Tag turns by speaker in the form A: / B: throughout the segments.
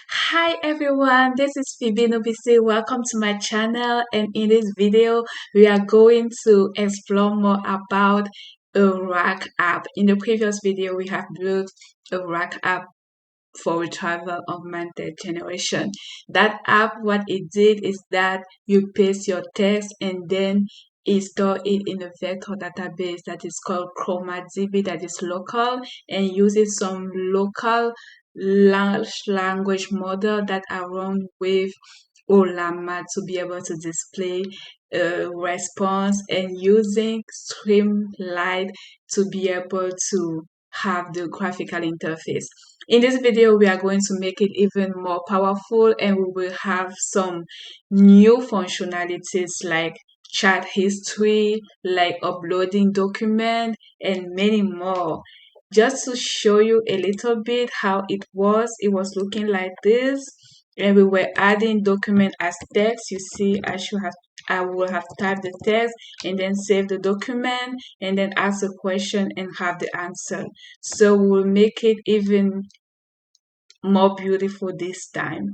A: Hi everyone, this is Phoebe Nobisi. Welcome to my channel, and in this video we are going to explore more about a rack app. In the previous video we have built a rack app for retrieval augmented generation. That app, what it did is that you paste your text and then it store it in a vector database that is called ChromaDB, that is local, and uses some local large language model that are run with Ollama to be able to display a response, and using Streamlit to be able to have the graphical interface. In this video, we are going to make it even more powerful, and we will have some new functionalities like chat history, like uploading document, and many more. Just to show you a little bit how it was looking like this, and we were adding document as text. You see, I will have typed the text and then save the document and then ask a question and have the answer. So we'll make it even more beautiful this time.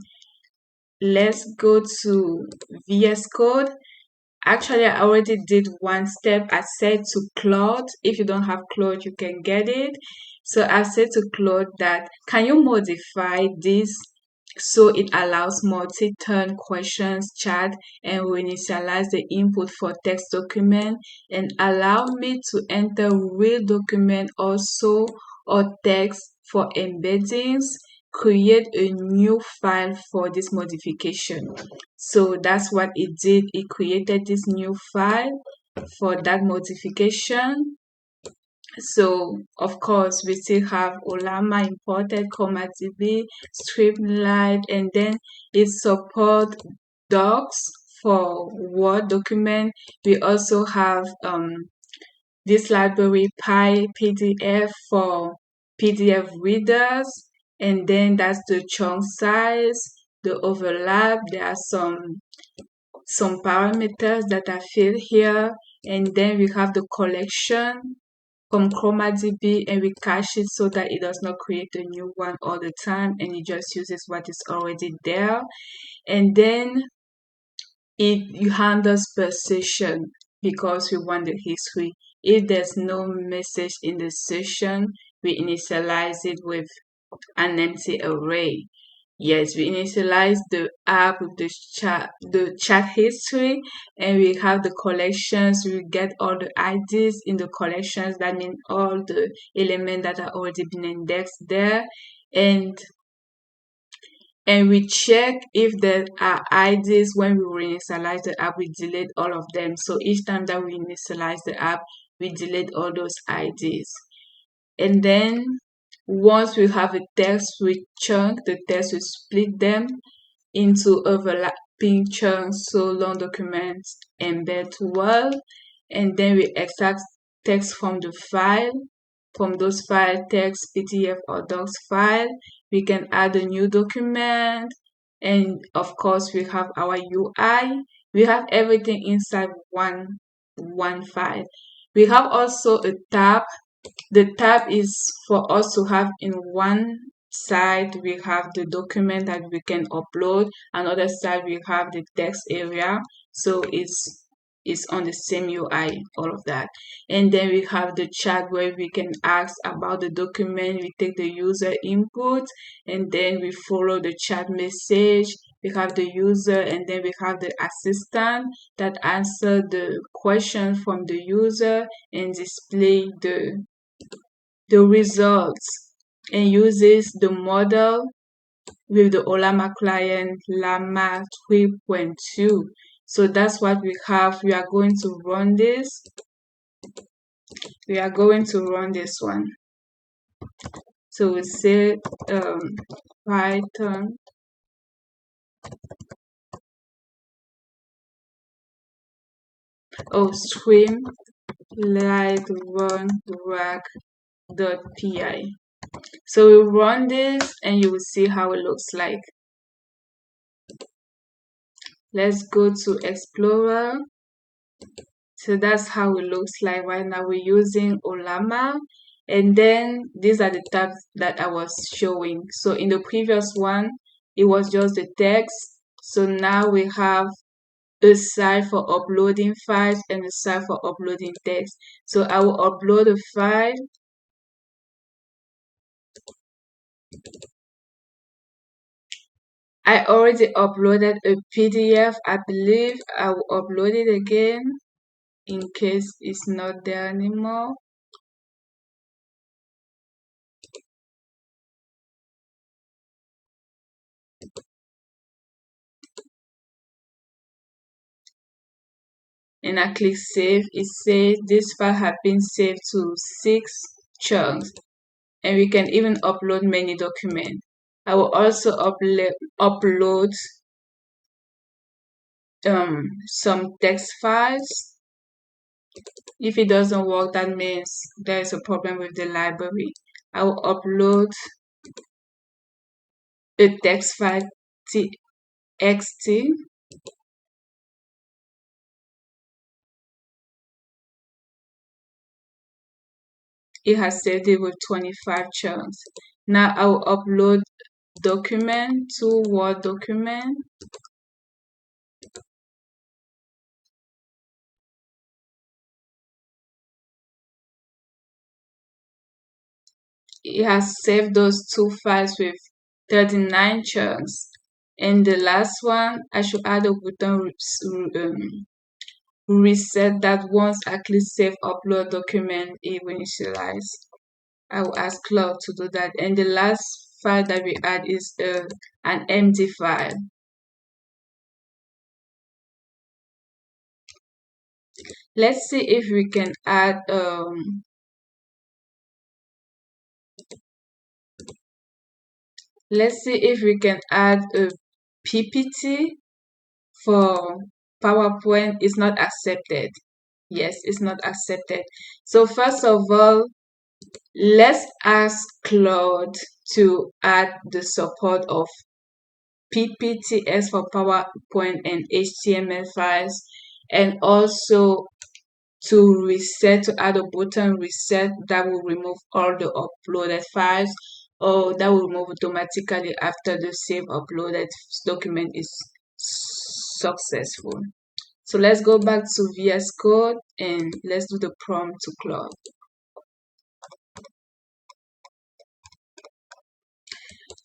A: Let's go to VS Code. Actually, I already did one step. I said to Claude, if you don't have Claude, you can get it. So I said to Claude that, can you modify this so it allows multi-turn questions, chat, and reinitialize the input for text document, and allow me to enter real document also, or text for embeddings, create a new file for this modification. So that's what it did. It created this new file for that modification. So of course we still have Ollama imported, ChromaDB, Streamlit, and then it support docs for Word document. We also have this library PyPDF for PDF readers, and then that's the chunk size, the overlap. There are some parameters that are filled here, and then we have the collection from ChromaDB, and we cache it so that it does not create a new one all the time, and it just uses what is already there. And then it handles per session because we want the history. If there's no message in the session, we initialize it with an empty array. Yes, we initialize the app with the chat history, and we have the collections. We get all the IDs in the collections. That means all the elements that are already been indexed there, and we check if there are IDs. When we reinitialize the app, we delete all of them. So each time that we initialize the app, we delete all those IDs. And then once we have a text with chunk, the text will split them into overlapping chunks so long documents embed well. And then we extract text from the file. From those file, text, PDF, or docs file, we can add a new document. And of course, we have our UI. We have everything inside one file. We have also a tab. The tab is for us to have in one side we have the document that we can upload, another side we have the text area, so it's on the same UI, all of that. And then we have the chat where we can ask about the document. We take the user input and then we follow the chat message. We have the user, and then we have the assistant that answer the question from the user and display the results, and uses the model with the Ollama client Llama 3.2. So that's what we have. We are going to run this. We are going to run this one. So we say Python Streamlit run rack.py. So we run this and you will see how it looks like. Let's go to Explorer. So that's how it looks like right now. We're using Ollama, and then these are the tabs that I was showing. So in the previous one, it was just the text. So now we have a side for uploading files and a side for uploading text. So I will upload a file. I already uploaded a PDF. I believe I will upload it again in case it's not there anymore. And I click save. It says this file has been saved to 6 chunks, and we can even upload many documents. I will also upload some text files. If it doesn't work, that means there is a problem with the library. I will upload a text file txt. It has saved it with 25 chunks. Now I will upload document to Word document. It has saved those two files with 39 chunks. And the last one, I should add a button reset that once I click save upload document, it will initialize. I will ask Claude to do that. And the last file that we add is an empty file. Let's see if we can add a PPT for PowerPoint. Is not accepted. Yes, it's not accepted. So first of all, let's ask Claude to add the support of PPTX for PowerPoint and HTML files, and also to add a button reset that will remove all the uploaded files, or that will remove automatically after the save uploaded document is successful. So let's go back to VS Code and let's do the prompt to Claude.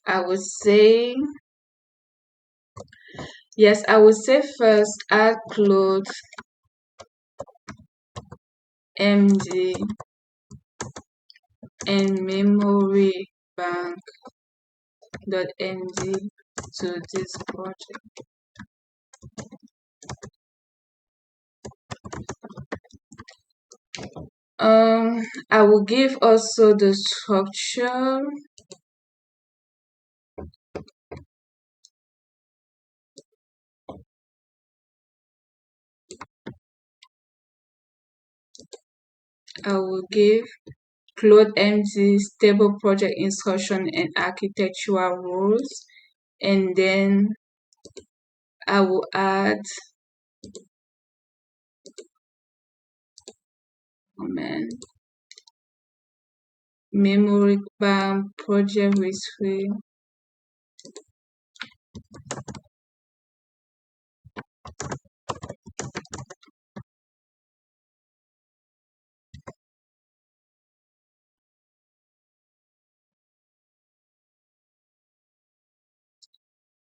A: I would say, yes, I would say first add CLAUDE.md and memory-bank.md to this project. I will give also the structure. I will give CLAUDE.md stable project instruction and architectural rules, and then I will add memory-bank project history.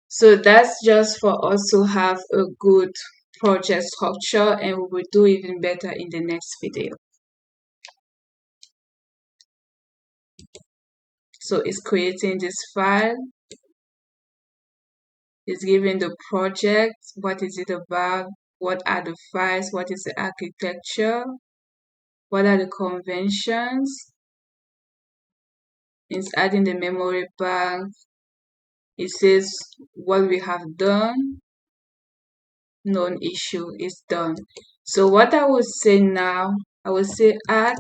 A: So that's just for us to have a good project structure, and we will do even better in the next video. So it's creating this file. It's giving the project, what is it about, what are the files, what is the architecture, what are the conventions. It's adding the memory bank. It says what we have done. Non issue is done. So what I would say now, I would say add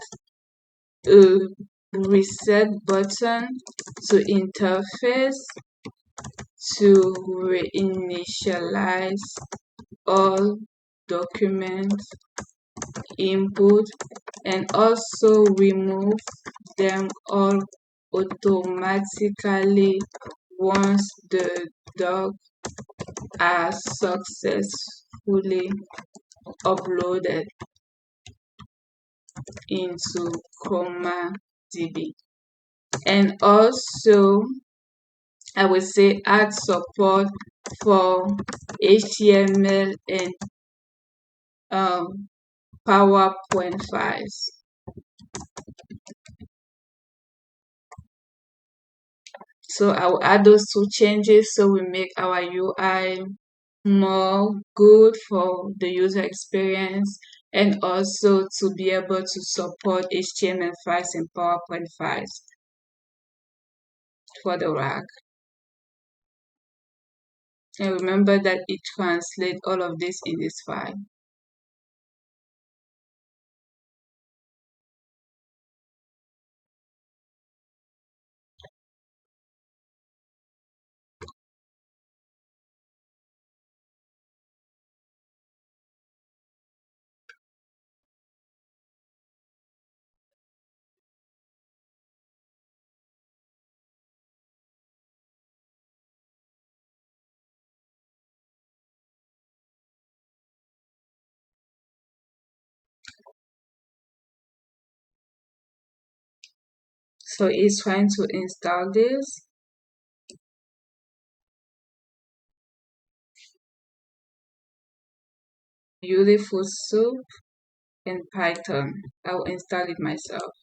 A: a reset button to interface to reinitialize all documents input, and also remove them all automatically once the doc are successfully uploaded into ChromaDB. And also, I would say add support for HTML and PowerPoint files. So I will add those two changes so we make our UI more good for the user experience and also to be able to support HTML files and PowerPoint files for the rack. And remember that it translates all of this in this file. So it's trying to install this. Beautiful soup and Python. I'll install it myself.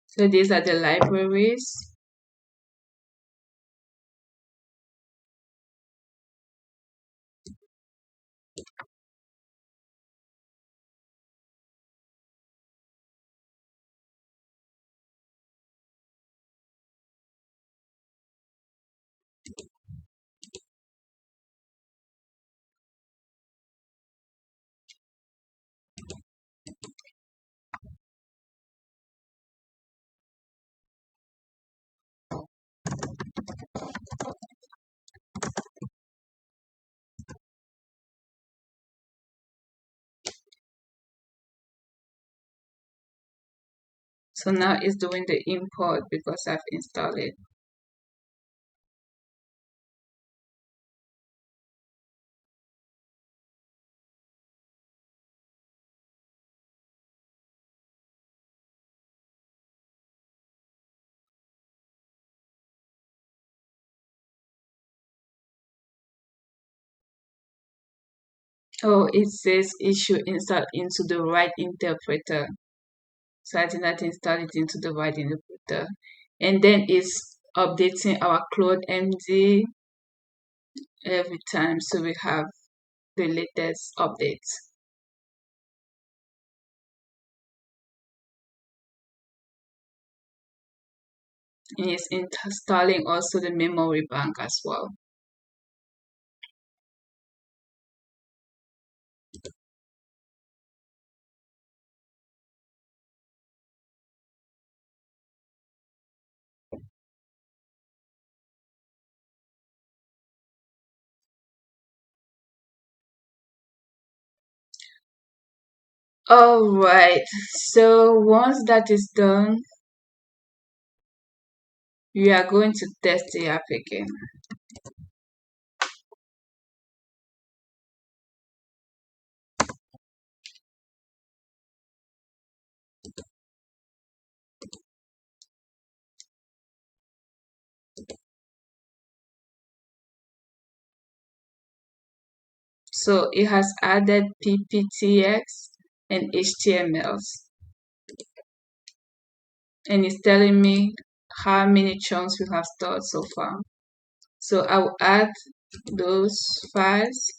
A: So these are the libraries. So now it's doing the import because I've installed it. Oh, it says it should install into the right interpreter. So I did not install it into the right interpreter. And then it's updating our CLAUDE.md every time so we have the latest updates. And it's installing also the memory bank as well. All right, so once that is done, we are going to test the app again. So it has added PPTX and HTMLs. And it's telling me how many chunks we have stored so far. So I will add those files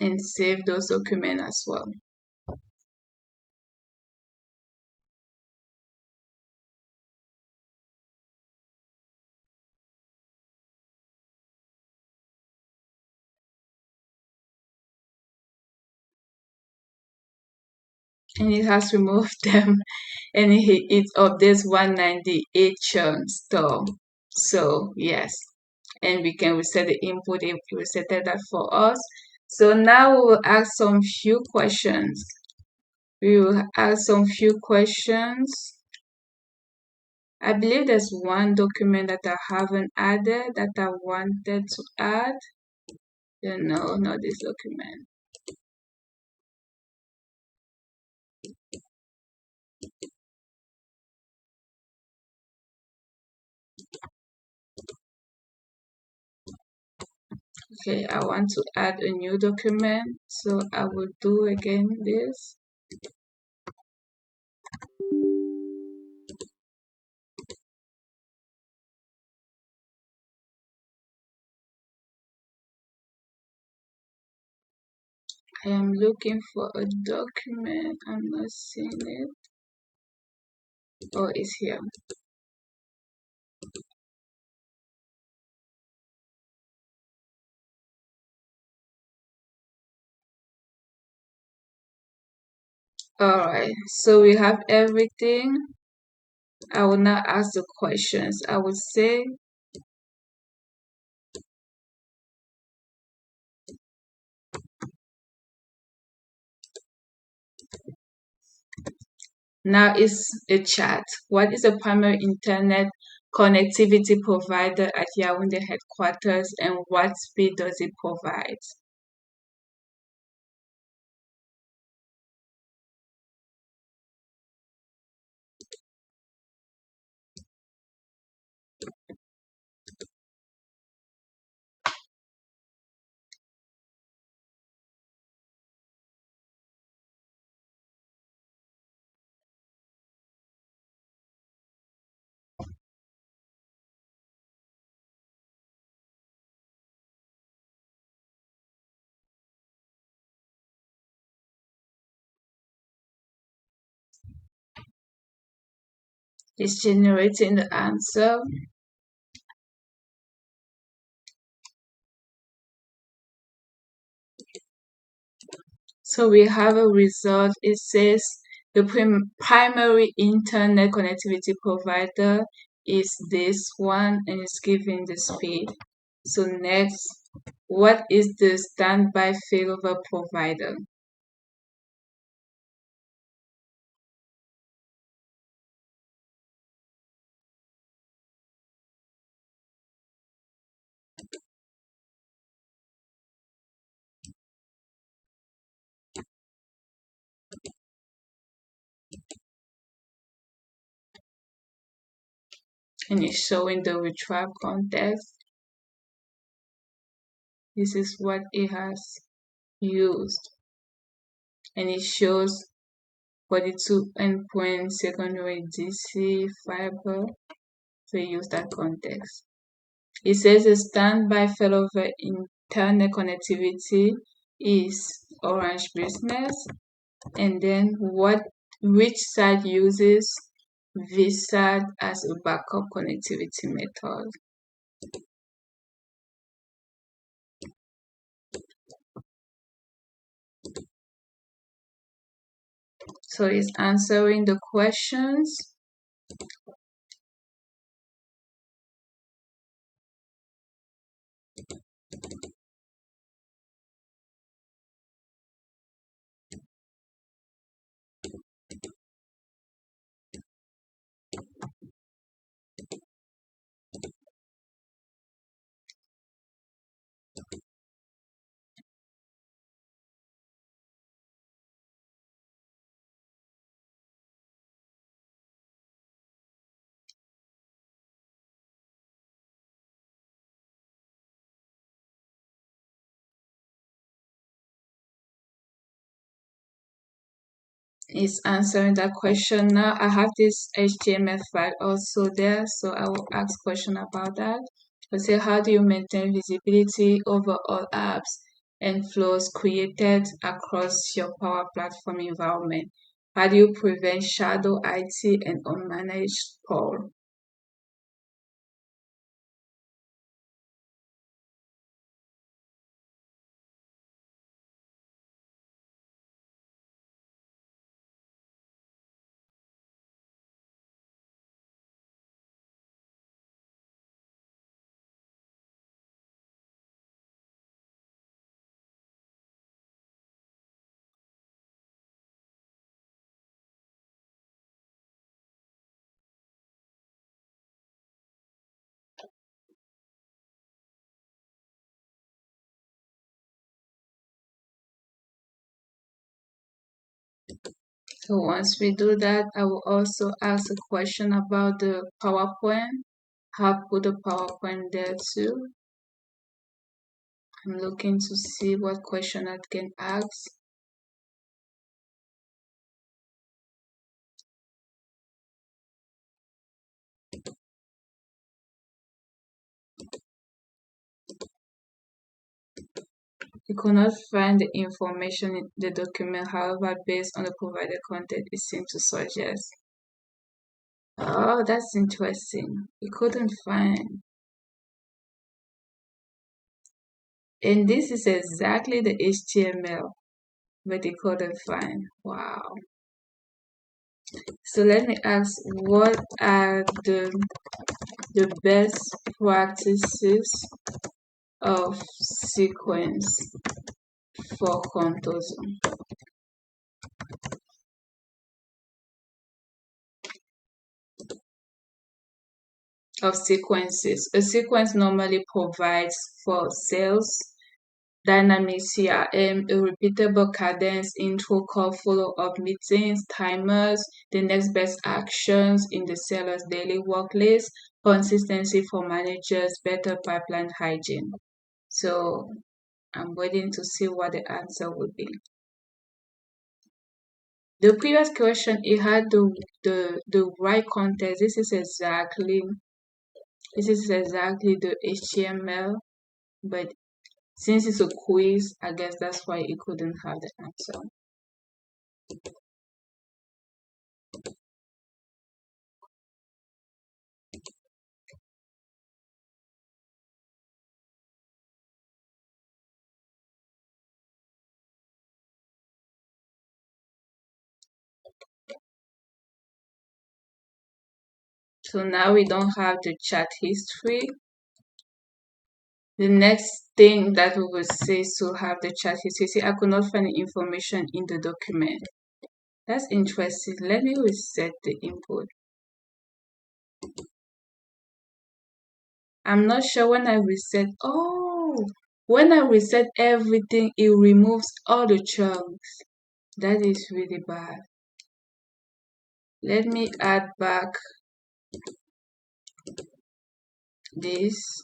A: and save those documents as well. And it has removed them and it updates 198 chunks store. So yes, and we can reset the input if we resetted that for us. So now we will ask some few questions. We will ask some few questions. I believe there's one document that I haven't added that I wanted to add. No, not this document. Okay, I want to add a new document, so I will do again this. I am looking for a document. I'm not seeing it. Oh, it's here. Alright, so we have everything. I will now ask the questions. I would say now is a chat. What is the primary internet connectivity provider at Yaoundé headquarters and what speed does it provide? It's generating the answer. So we have a result. It says the primary internet connectivity provider is this one and it's giving the speed. So next, what is the standby failover provider? And it's showing the retrieve context. This is what it has used. And it shows 42 endpoint secondary DC fiber to use that context. It says the standby failover internet connectivity is Orange Business, and then which site uses vsat as a backup connectivity method. So it's answering the questions. It's answering that question now. I have this HTML file also there, so I will ask question about that. I'll say, how do you maintain visibility over all apps and flows created across your Power Platform environment? How do you prevent shadow IT and unmanaged pull? So once we do that, I will also ask a question about the PowerPoint. How put the PowerPoint there too. I'm looking to see what question I can ask. You cannot find the information in the document, however, based on the provided content, it seems to suggest. Oh, that's interesting. You couldn't find. And this is exactly the HTML, but they couldn't find. Wow. So let me ask, what are the best practices of sequence for contours? Of sequences. A sequence normally provides for sales, dynamic CRM, a repeatable cadence, intro, call, follow-up meetings, timers, the next best actions in the seller's daily work list, consistency for managers, better pipeline hygiene. So I'm waiting to see what the answer would be. The previous question, it had the right context. This is exactly the HTML, but since it's a quiz, I guess that's why it couldn't have the answer. So now we don't have the chat history. The next thing that we will say is to have the chat history. See, I could not find the information in the document. That's interesting. Let me reset the input. I'm not sure when I reset. Oh, when I reset everything, it removes all the chunks. That is really bad. Let me add back this.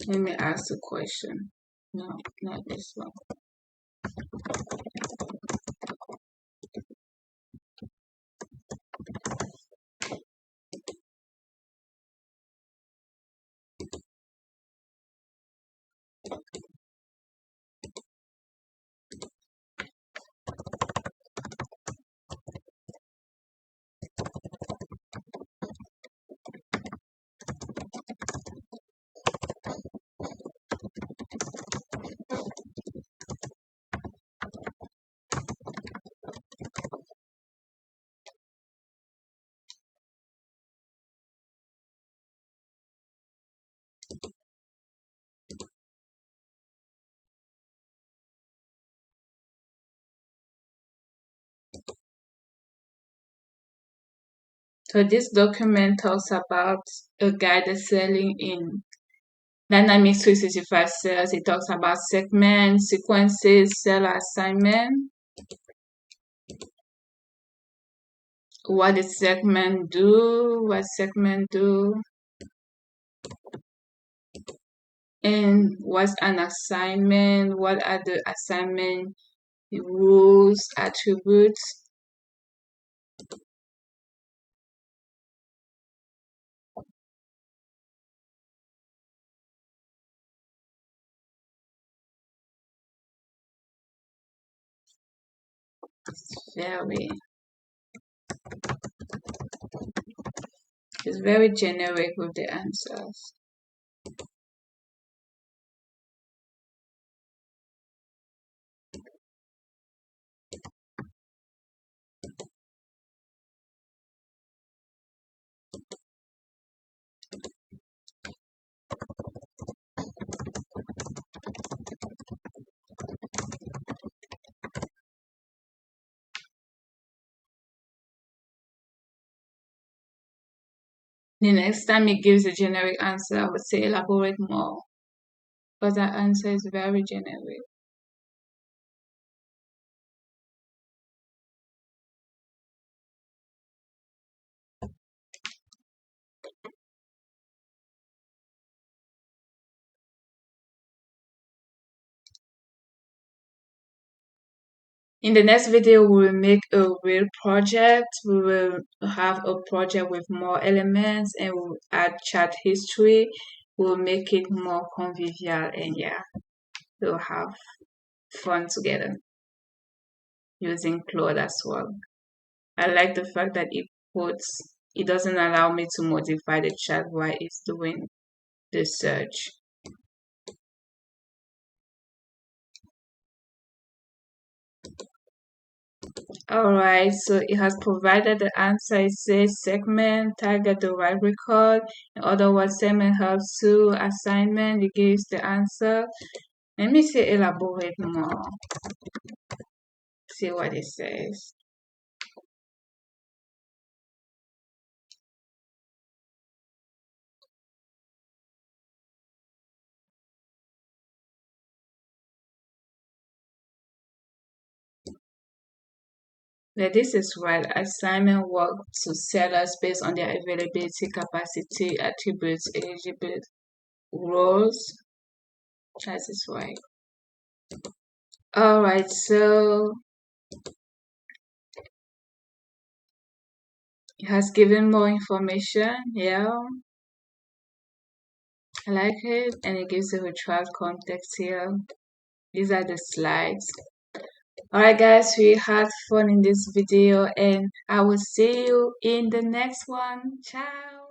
A: Let me ask a question. No, not this one. So this document talks about a guide selling in Dynamics 365 sales. It talks about segments, sequences, sell assignment, what the segment do, and what's an assignment, what are the assignment rules, attributes. It's very generic with the answers. The next time it gives a generic answer, I would say elaborate more, because that answer is very generic. In the next video, we will make a real project. We will have a project with more elements and we'll add chat history. We'll make it more convivial and yeah, we'll have fun together using Claude as well. I like the fact that it doesn't allow me to modify the chat while it's doing the search. Alright, so it has provided the answer. It says segment, target the right record. In other words, segment helps to assignment. It gives the answer. Let me see, elaborate more. See what it says. Now this is right. Assignment work to sellers based on their availability, capacity, attributes, eligibility, roles. That is right. Alright, so it has given more information. Yeah, I like it, and it gives a virtual context here. These are the slides. Alright guys, we had fun in this video and I will see you in the next one. Ciao!